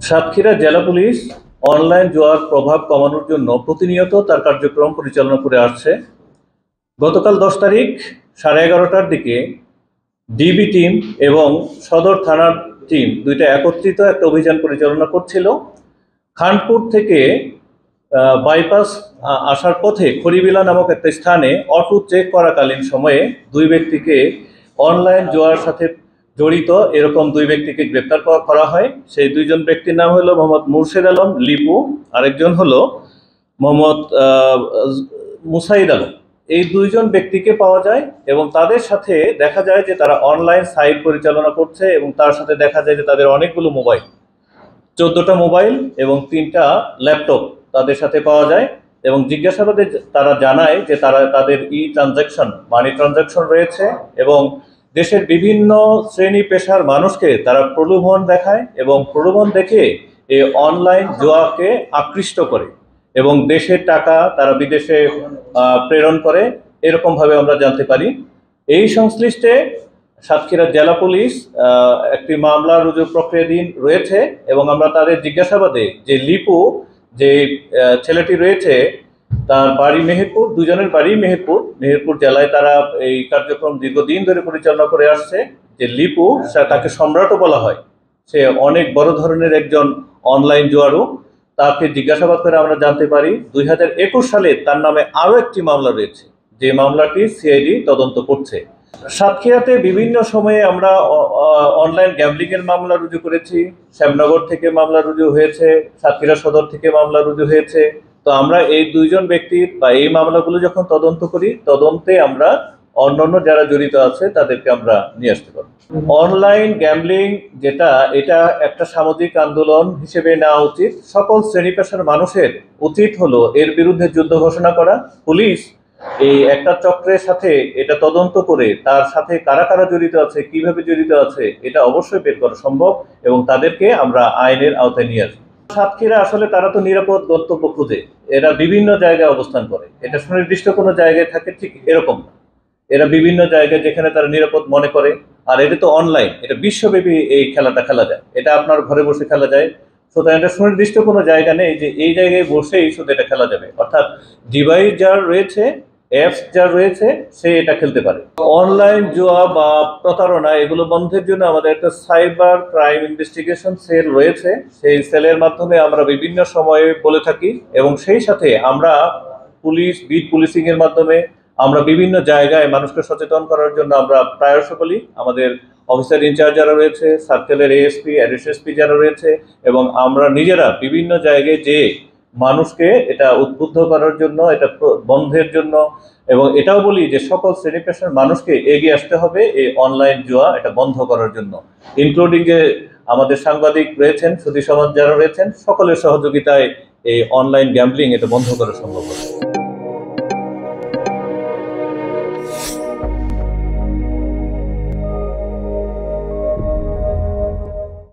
সাতক্ষীরা জেলা police online জুয়ার প্রভাব কমানোর জন্য প্রতিনিয়ত তার কার্যক্রম পরিচালনা করে আসছে। গতকাল 10 তারিখ 11:30টার দিকে ডিবি টিম এবং সদর থানার টিম দুইটা একত্রিত একটা অভিযান পরিচালনা করছিল। খানপুর থেকে বাইপাস আসার পথে খড়িবিলা নামক একটা স্থানে অটো চেক করাকালীন সময়ে দুই ব্যক্তিকে অনলাইন জুয়ার সাথে জড়িত এরকম দুই ব্যক্তিকে গ্রেপ্তার করা হয়। সেই দুইজন ব্যক্তির নাম হলো মোহাম্মদ মুর্শেদ আলম লিপু, আরেকজন হলো মোহাম্মদ মুসাইদ আলম। এই দুইজন ব্যক্তিকে পাওয়া যায় এবং তাদের সাথে দেখা যায় যে তারা অনলাইন সাইট পরিচালনা করছে এবং তার সাথে দেখা যায় যে তাদের অনেকগুলো মোবাইল, 14টা মোবাইল এবং 3টা ল্যাপটপ তাদের সাথে পাওয়া যায়। এবং জিজ্ঞাসাবাদে তারা জানায় যে তাদের মানি ট্রানজাকশন রয়েছে এবং দেশের বিভিন্ন শ্রেণী পেশার মানুষকে তারা প্রলোভন দেখায় এবং প্রলোভন দেখে এই অনলাইন জুয়াকে আকৃষ্ট করে এবং দেশের টাকা তারা বিদেশে প্রেরণ করে, এরকমভাবে আমরা জানতে পারি। এই সংশ্লিষ্টে সাতক্ষীরা জেলা পুলিশ একটি মামলা রুজুর প্রক্রিয়াধীন রয়েছে এবং আমরা তাদের জিজ্ঞাসাবাদে যে লিপু যে ছেলেটি রয়েছে তার বাড়ি মেহেরপুর, দুজনের বাড়ি মেহেরপুর জেলায়, তারা এই কার্যক্রম দীর্ঘদিন ধরে পরিচালনা করে আসছে। যে লিপু, তাকে সম্রাটও বলা হয়, সে অনেক বড় ধরনের একজন অনলাইন জুয়ারু। তাকে জিজ্ঞাসাবাদ করে আমরা জানতে পারি 2021 সালে তার নামে আরও একটি মামলা রয়েছে, যে মামলাটি সিআইডি তদন্ত করছে। সাতক্ষীরাতে বিভিন্ন সময়ে আমরা অনলাইন গ্যাম্বলিং এর মামলা রুজু করেছি। শ্যামনগর থেকে মামলা রুজু হয়েছে, সাতক্ষীরা সদর থেকে মামলা রুজু হয়েছে। তো আমরা এই দুইজন ব্যক্তির বা এই মামলাগুলো যখন তদন্ত করি, তদন্তে আমরা অন্যান্য যারা জড়িত আছে তাদেরকে আমরা নিয়ে আসতে পারবো। অনলাইন গ্যাম্বলিং এটা একটা সামাজিক আন্দোলন হিসেবে নেওয়া উচিত। সকল শ্রেণী পেশার মানুষের উচিত হলো এর বিরুদ্ধে যুদ্ধ ঘোষণা করা। পুলিশ এই একটা চক্রের সাথে এটা তদন্ত করে তার সাথে কারা কারা জড়িত আছে, কিভাবে জড়িত আছে, এটা অবশ্যই বের করা সম্ভব এবং তাদেরকে আমরা আইনের আওতায় নিয়ে আসবো। সাতক্ষীরা আসলে তারা তো নিরাপদ গন্তব্য খুঁজে, এরা বিভিন্ন জায়গায় অবস্থান করে, এটা সুনির্দিষ্ট কোনো জায়গায় থাকে ঠিক এরকম না। এরা বিভিন্ন জায়গায় যেখানে তারা নিরাপদ মনে করে, আর এটা তো অনলাইন, এটা বিশ্বব্যাপী এই খেলাটা খেলা যায়, এটা আপনার ঘরে বসে খেলা যায়। সুতরাং এটা সুনির্দিষ্ট কোনো জায়গা নেই যে এই জায়গায় বসেই শুধু এটা খেলা যাবে, অর্থাৎ ডিভাইস যার রয়েছে, অ্যাপস যার রয়েছে, সে এটা খেলতে পারে। অনলাইন জুয়া বা প্রতারণা এগুলো বন্ধের জন্য আমাদের একটা সাইবার ক্রাইম ইনভেস্টিগেশন সেল রয়েছে। সেই সেলের মাধ্যমে আমরা বিভিন্ন সময়ে বলে থাকি এবং সেই সাথে আমরা বিট পুলিশিং এর মাধ্যমে আমরা বিভিন্ন জায়গায় মানুষকে সচেতন করার জন্য আমরা প্রায়শ বলি। আমাদের অফিসার ইনচার্জ যারা রয়েছে, সার্কেলের এএসপি, এসএসপি যারা রয়েছে, এবং আমরা নিজেরা বিভিন্ন জায়গায় যে মানুষকে এটা উদ্বুদ্ধ করার জন্য, এটা বন্ধের জন্য, এবং এটাও বলি যে সকল শ্রেণী পেশার মানুষকে এগিয়ে আসতে হবে এই অনলাইন জুয়া এটা বন্ধ করার জন্য, ইনক্লুডিং যে আমাদের সাংবাদিক রয়েছেন, সুধী সমাজ যারা রয়েছেন, সকলের সহযোগিতায় এই অনলাইন গ্যাম্বলিং এটা বন্ধ করা সম্ভব হবে।